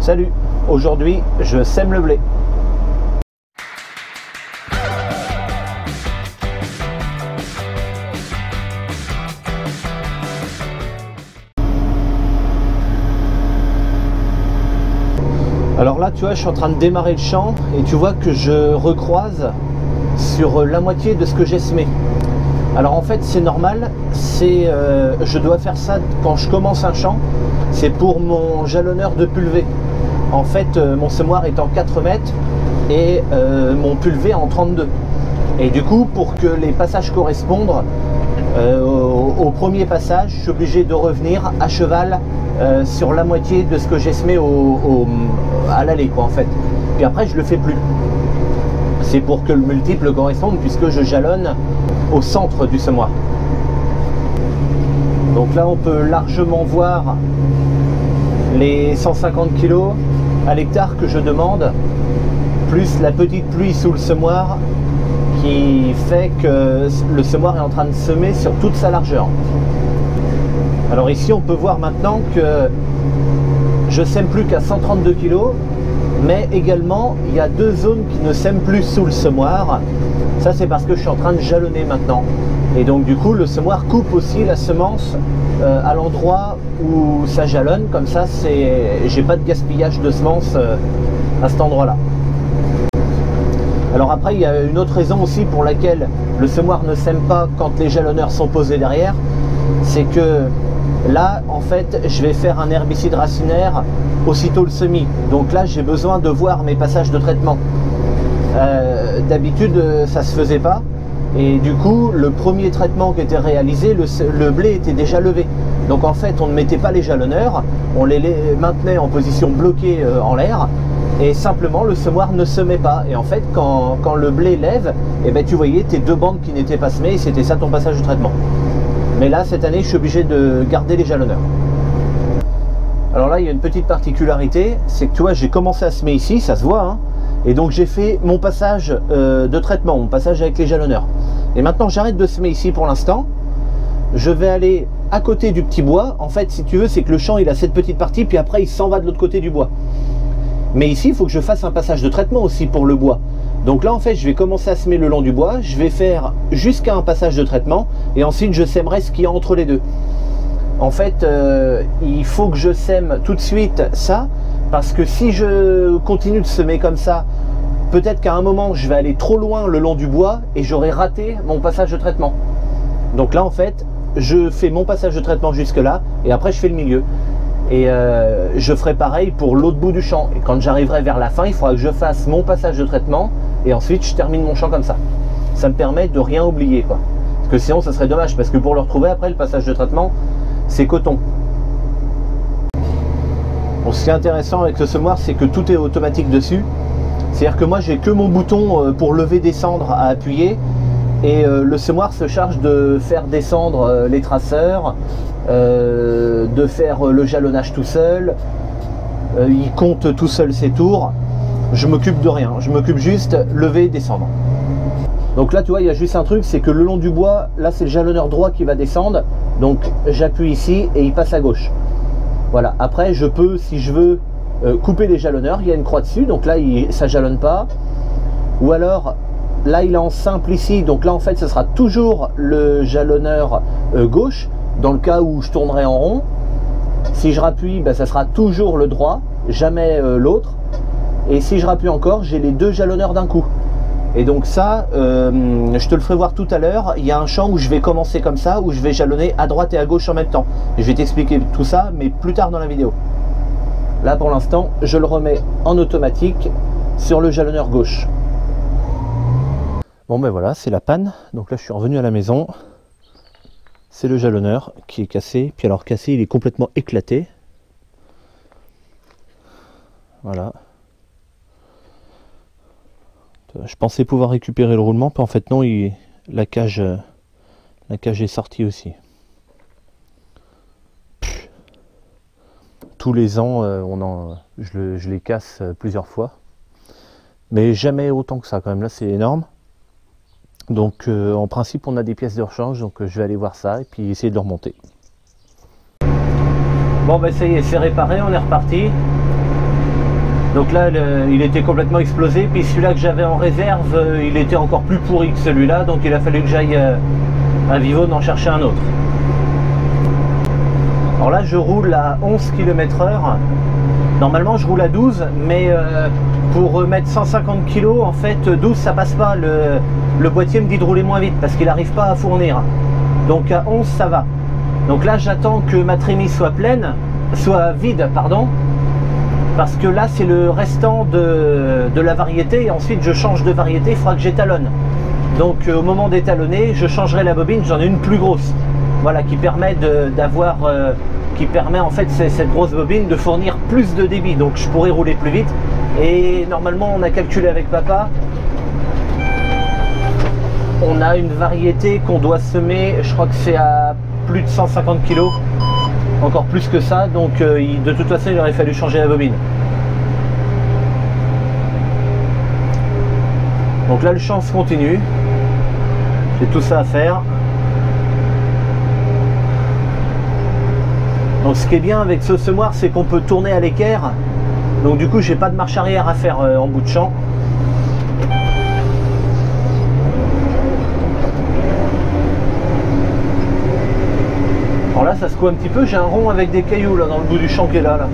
Salut, aujourd'hui je sème le blé. Alors là tu vois, je suis en train de démarrer le champ et tu vois que je recroise sur la moitié de ce que j'ai semé. Alors en fait c'est normal, je dois faire ça quand je commence un champ, c'est pour mon jalonneur de pulvé. En fait mon semoir est en 4 mètres et mon pulvé en 32. Et du coup pour que les passages correspondent au premier passage, je suis obligé de revenir à cheval sur la moitié de ce que j'ai semé à l'allée quoi en fait. Puis après je le fais plus. C'est pour que le multiple corresponde puisque je jalonne au centre du semoir. Donc là on peut largement voir les 150 kg à l'hectare que je demande, plus la petite pluie sous le semoir qui fait que le semoir est en train de semer sur toute sa largeur. Alors ici on peut voir maintenant que je sème plus qu'à 132 kg, mais également il y a deux zones qui ne sèment plus sous le semoir. Ça c'est parce que je suis en train de jalonner maintenant, et donc du coup le semoir coupe aussi la semence à l'endroit où ça jalonne, comme ça j'ai pas de gaspillage de semences à cet endroit là. Alors après il y a une autre raison aussi pour laquelle le semoir ne sème pas quand les jalonneurs sont posés derrière, c'est que là en fait je vais faire un herbicide racinaire aussitôt le semis, donc là j'ai besoin de voir mes passages de traitement. D'habitude ça se faisait pas, et du coup le premier traitement qui était réalisé, le blé était déjà levé, donc en fait on ne mettait pas les jalonneurs, on les maintenait en position bloquée en l'air, et simplement le semoir ne semait pas. Et en fait quand le blé lève, et ben tu voyais tes deux bandes qui n'étaient pas semées, et c'était ça ton passage de traitement. Mais là cette année je suis obligé de garder les jalonneurs. Alors là il y a une petite particularité, c'est que tu vois j'ai commencé à semer ici, ça se voit hein, et donc j'ai fait mon passage de traitement, mon passage avec les jalonneurs. Et maintenant j'arrête de semer ici pour l'instant, je vais aller à côté du petit bois. En fait si tu veux c'est que le champ il a cette petite partie, puis après il s'en va de l'autre côté du bois. Mais ici il faut que je fasse un passage de traitement aussi pour le bois. Donc là en fait je vais commencer à semer le long du bois, je vais faire jusqu'à un passage de traitement, et ensuite je sèmerai ce qu'il y a entre les deux. En fait il faut que je sème tout de suite ça, parce que si je continue de semer comme ça, peut-être qu'à un moment je vais aller trop loin le long du bois et j'aurai raté mon passage de traitement. Donc là en fait je fais mon passage de traitement jusque là, et après je fais le milieu. Et je ferai pareil pour l'autre bout du champ, et quand j'arriverai vers la fin il faudra que je fasse mon passage de traitement, et ensuite je termine mon champ comme ça. Ça me permet de rien oublier quoi, parce que sinon ça serait dommage, parce que pour le retrouver après le passage de traitement c'est coton. Bon, ce qui est intéressant avec ce semoir c'est que tout est automatique dessus, c'est à dire que moi j'ai que mon bouton pour lever descendre à appuyer, et le semoir se charge de faire descendre les traceurs, de faire le jalonnage tout seul, il compte tout seul ses tours, je m'occupe de rien, je m'occupe juste lever et descendre. Donc là tu vois il y a juste un truc, c'est que le long du bois, là c'est le jalonneur droit qui va descendre, donc j'appuie ici et il passe à gauche. Voilà, après je peux, si je veux, couper les jalonneurs, il y a une croix dessus, donc là ça jalonne pas, ou alors là il est en simple ici, donc là en fait ce sera toujours le jalonneur gauche, dans le cas où je tournerai en rond. Si je rappuie, ben, ça sera toujours le droit, jamais l'autre, et si je rappuie encore, j'ai les deux jalonneurs d'un coup. Et donc ça, je te le ferai voir tout à l'heure, il y a un champ où je vais commencer comme ça, où je vais jalonner à droite et à gauche en même temps. Et je vais t'expliquer tout ça, mais plus tard dans la vidéo. Là pour l'instant, je le remets en automatique sur le jalonneur gauche. Bon ben voilà, c'est la panne, donc là je suis revenu à la maison. C'est le jalonneur qui est cassé, puis alors cassé, il est complètement éclaté. Voilà. Je pensais pouvoir récupérer le roulement, puis en fait non, la cage est sortie aussi. Tous les ans, je les casse plusieurs fois, mais jamais autant que ça quand même. Là c'est énorme. Donc en principe on a des pièces de rechange, donc je vais aller voir ça et puis essayer de le remonter. Bon ben ça y est, c'est réparé, on est reparti. Donc là, il était complètement explosé. Puis celui-là que j'avais en réserve, il était encore plus pourri que celui-là. Donc il a fallu que j'aille à Vivonne en chercher un autre. Alors là, je roule à 11 km/h. Normalement, je roule à 12, mais pour mettre 150 kg, en fait, 12, ça passe pas. Le boîtier me dit de rouler moins vite parce qu'il n'arrive pas à fournir. Donc à 11, ça va. Donc là, j'attends que ma trémie soit vide, pardon. Parce que là, c'est le restant de la variété. Et ensuite, je change de variété, il faudra que j'étalonne. Donc au moment d'étalonner, je changerai la bobine, j'en ai une plus grosse. Voilà, qui permet qui permet en fait cette grosse bobine de fournir plus de débit, donc je pourrais rouler plus vite. Et normalement, on a calculé avec papa, on a une variété qu'on doit semer, je crois que c'est à plus de 150 kg, encore plus que ça, donc de toute façon il aurait fallu changer la bobine. Donc là le champ se continue, j'ai tout ça à faire. Donc ce qui est bien avec ce semoir, c'est qu'on peut tourner à l'équerre. Donc du coup, j'ai pas de marche arrière à faire en bout de champ. Alors là, ça secoue un petit peu. J'ai un rond avec des cailloux là dans le bout du champ qui est là.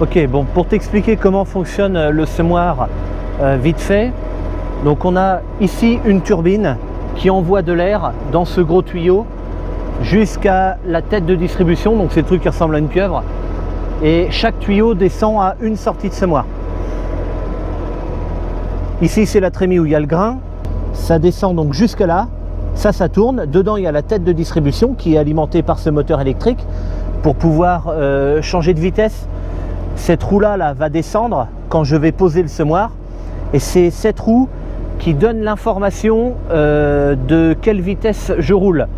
Ok, bon, pour t'expliquer comment fonctionne le semoir, vite fait, donc on a ici une turbine qui envoie de l'air dans ce gros tuyau jusqu'à la tête de distribution, donc c'est le truc qui ressemble à une pieuvre, et chaque tuyau descend à une sortie de semoir. Ici c'est la trémie où il y a le grain, ça descend donc jusque là, ça tourne, dedans il y a la tête de distribution qui est alimentée par ce moteur électrique pour pouvoir changer de vitesse. Cette roue là va descendre quand je vais poser le semoir. Et c'est cette roue qui donne l'information de quelle vitesse je roule.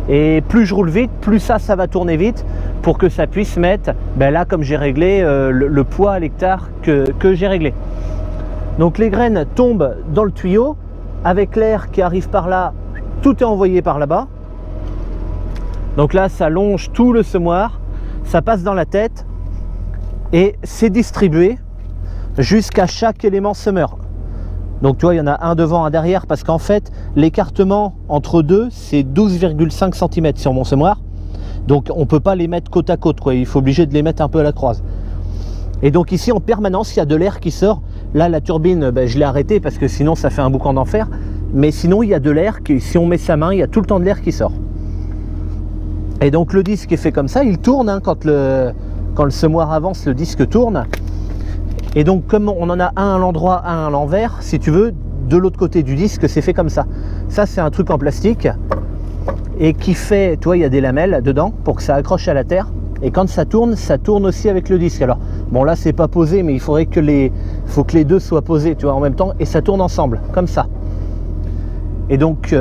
Et plus je roule vite, plus ça va tourner vite pour que ça puisse mettre, ben là comme j'ai réglé, le poids à l'hectare que j'ai réglé. Donc les graines tombent dans le tuyau, avec l'air qui arrive par là, tout est envoyé par là-bas. Donc là ça longe tout le semoir, ça passe dans la tête et c'est distribué jusqu'à chaque élément semeur. Donc tu vois, il y en a un devant, un derrière, parce qu'en fait l'écartement entre deux c'est 12,5 cm sur mon semoir. Donc on ne peut pas les mettre côte à côte, quoi. Il faut obliger de les mettre un peu à la croise. Et donc ici en permanence il y a de l'air qui sort. Là la turbine, ben, je l'ai arrêtée parce que sinon ça fait un boucan d'enfer. Mais sinon il y a de l'air, si on met sa main, il y a tout le temps de l'air qui sort. Et donc le disque est fait comme ça, il tourne hein, quand le semoir avance, le disque tourne. Et donc comme on en a un à l'endroit, un à l'envers, si tu veux, de l'autre côté du disque, c'est fait comme ça. Ça c'est un truc en plastique et qui fait, tu vois, il y a des lamelles dedans pour que ça accroche à la terre. Et quand ça tourne aussi avec le disque. Alors bon, là c'est pas posé, mais il faudrait que les deux soient posés, tu vois, en même temps, et ça tourne ensemble comme ça. Et donc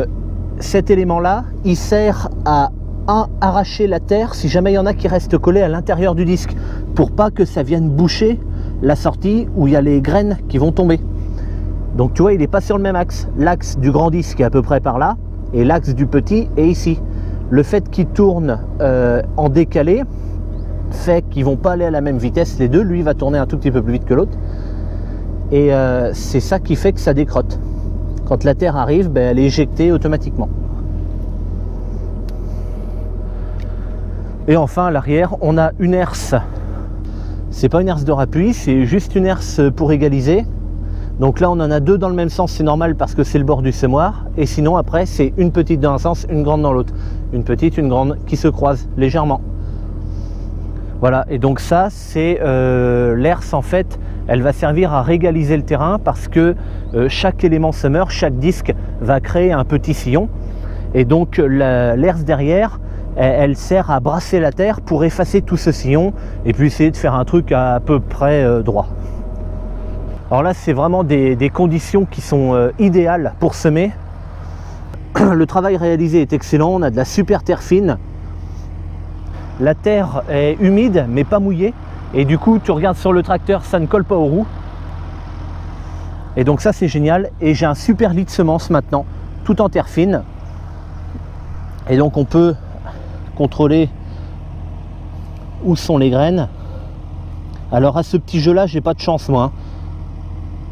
cet élément là il sert à arracher la terre si jamais il y en a qui restent collés à l'intérieur du disque, pour pas que ça vienne boucher la sortie où il y a les graines qui vont tomber. Donc tu vois, il n'est pas sur le même axe. L'axe du grand disque est à peu près par là et l'axe du petit est ici. Le fait qu'il tourne en décalé fait qu'ils vont pas aller à la même vitesse les deux. Lui va tourner un tout petit peu plus vite que l'autre et c'est ça qui fait que ça décrotte. Quand la terre arrive, ben, elle est éjectée automatiquement. Et enfin à l'arrière on a une herse. C'est pas une herse de rappui, c'est juste une herse pour égaliser. Donc là on en a deux dans le même sens, c'est normal parce que c'est le bord du semoir. Et sinon après c'est une petite dans un sens, une grande dans l'autre. Une petite, une grande qui se croisent légèrement. Voilà, et donc ça c'est l'herse en fait, elle va servir à régaliser le terrain parce que chaque élément semeur, chaque disque va créer un petit sillon. Et donc l'herse derrière, elle sert à brasser la terre pour effacer tout ce sillon et puis essayer de faire un truc à peu près droit. Alors là c'est vraiment des conditions qui sont idéales pour semer. Le travail réalisé est excellent, on a de la super terre fine. La terre est humide mais pas mouillée et du coup tu regardes sur le tracteur, ça ne colle pas aux roues. Et donc ça c'est génial. Et j'ai un super lit de semences maintenant, tout en terre fine. Et donc on peut contrôler où sont les graines. Alors à ce petit jeu là, j'ai pas de chance moi, hein.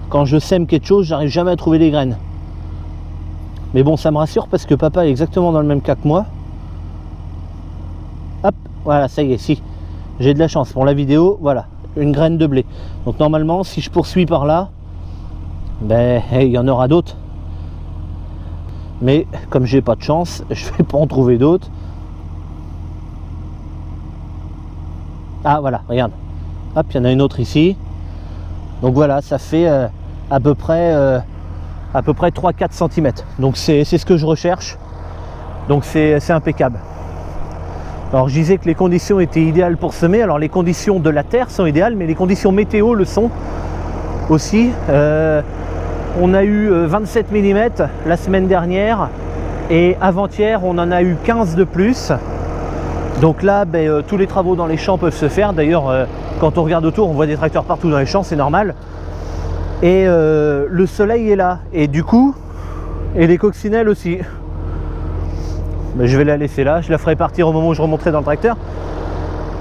Quand je sème quelque chose, j'arrive jamais à trouver les graines. Mais bon, ça me rassure parce que papa est exactement dans le même cas que moi. Hop, voilà, ça y est, si. J'ai de la chance pour la vidéo, voilà, une graine de blé. Donc normalement, si je poursuis par là, ben, il y en aura d'autres. Mais comme j'ai pas de chance, je vais pas en trouver d'autres. Ah voilà, regarde. Hop, il y en a une autre ici. Donc voilà, ça fait à peu près 3-4 cm. Donc c'est ce que je recherche. Donc c'est impeccable. Alors je disais que les conditions étaient idéales pour semer. Alors les conditions de la terre sont idéales, mais les conditions météo le sont aussi. On a eu 27 mm la semaine dernière et avant-hier on en a eu 15 de plus. Donc là, ben, tous les travaux dans les champs peuvent se faire. D'ailleurs, quand on regarde autour, on voit des tracteurs partout dans les champs, c'est normal. Et le soleil est là. Et du coup, et les coccinelles aussi. Ben, je vais la laisser là. Je la ferai partir au moment où je remonterai dans le tracteur.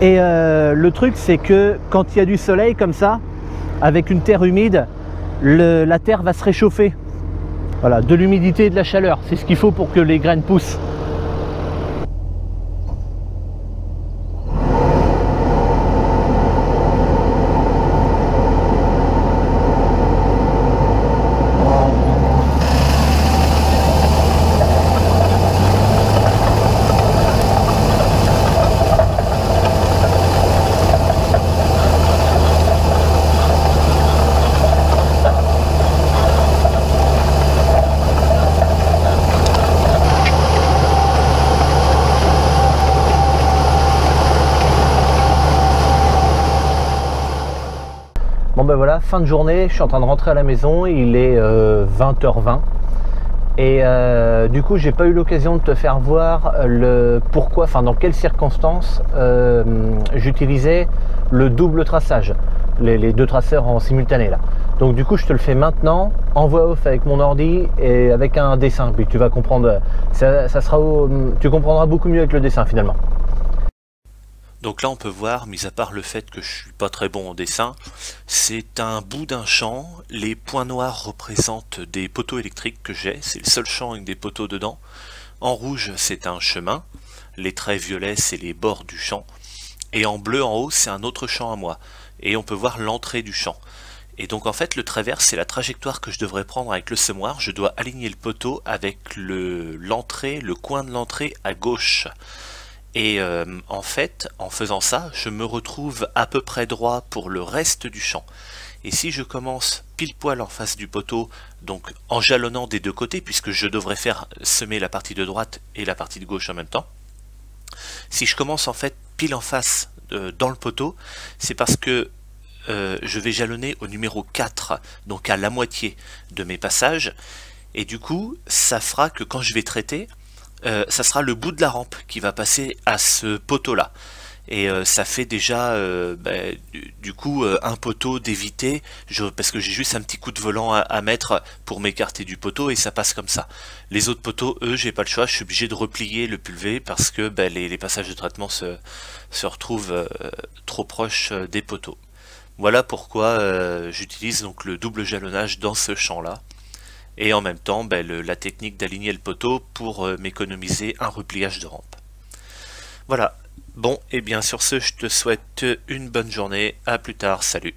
Et le truc, c'est que quand il y a du soleil comme ça, avec une terre humide, la terre va se réchauffer. Voilà, de l'humidité et de la chaleur. C'est ce qu'il faut pour que les graines poussent. Bon ben voilà, fin de journée, je suis en train de rentrer à la maison, il est 20h20 et du coup j'ai pas eu l'occasion de te faire voir le pourquoi, enfin dans quelles circonstances j'utilisais le double traçage, les deux traceurs en simultané là. Donc du coup je te le fais maintenant en voix off avec mon ordi et avec un dessin, puis tu vas comprendre, tu comprendras beaucoup mieux avec le dessin finalement. Donc là on peut voir, mis à part le fait que je suis pas très bon en dessin, c'est un bout d'un champ, les points noirs représentent des poteaux électriques que j'ai, c'est le seul champ avec des poteaux dedans. En rouge c'est un chemin, les traits violets c'est les bords du champ, et en bleu en haut c'est un autre champ à moi, et on peut voir l'entrée du champ. Et donc en fait le trait vert c'est la trajectoire que je devrais prendre avec le semoir, je dois aligner le poteau avec l'entrée, le coin de l'entrée à gauche. Et en fait, en faisant ça, je me retrouve à peu près droit pour le reste du champ. Et si je commence pile poil en face du poteau, donc en jalonnant des deux côtés, puisque je devrais faire semer la partie de droite et la partie de gauche en même temps, si je commence en fait pile en face dans le poteau, c'est parce que je vais jalonner au numéro 4, donc à la moitié de mes passages, et du coup, ça fera que quand je vais traiter, ça sera le bout de la rampe qui va passer à ce poteau là et ça fait déjà du coup un poteau d'éviter parce que j'ai juste un petit coup de volant à mettre pour m'écarter du poteau et ça passe comme ça. Les autres poteaux, eux, j'ai pas le choix, je suis obligé de replier le pulvé parce que les passages de traitement se retrouvent trop proches des poteaux. Voilà pourquoi j'utilise donc le double jalonnage dans ce champ là. Et en même temps la technique d'aligner le poteau pour m'économiser un repliage de rampe. Voilà, bon et bien sur ce je te souhaite une bonne journée, à plus tard, salut.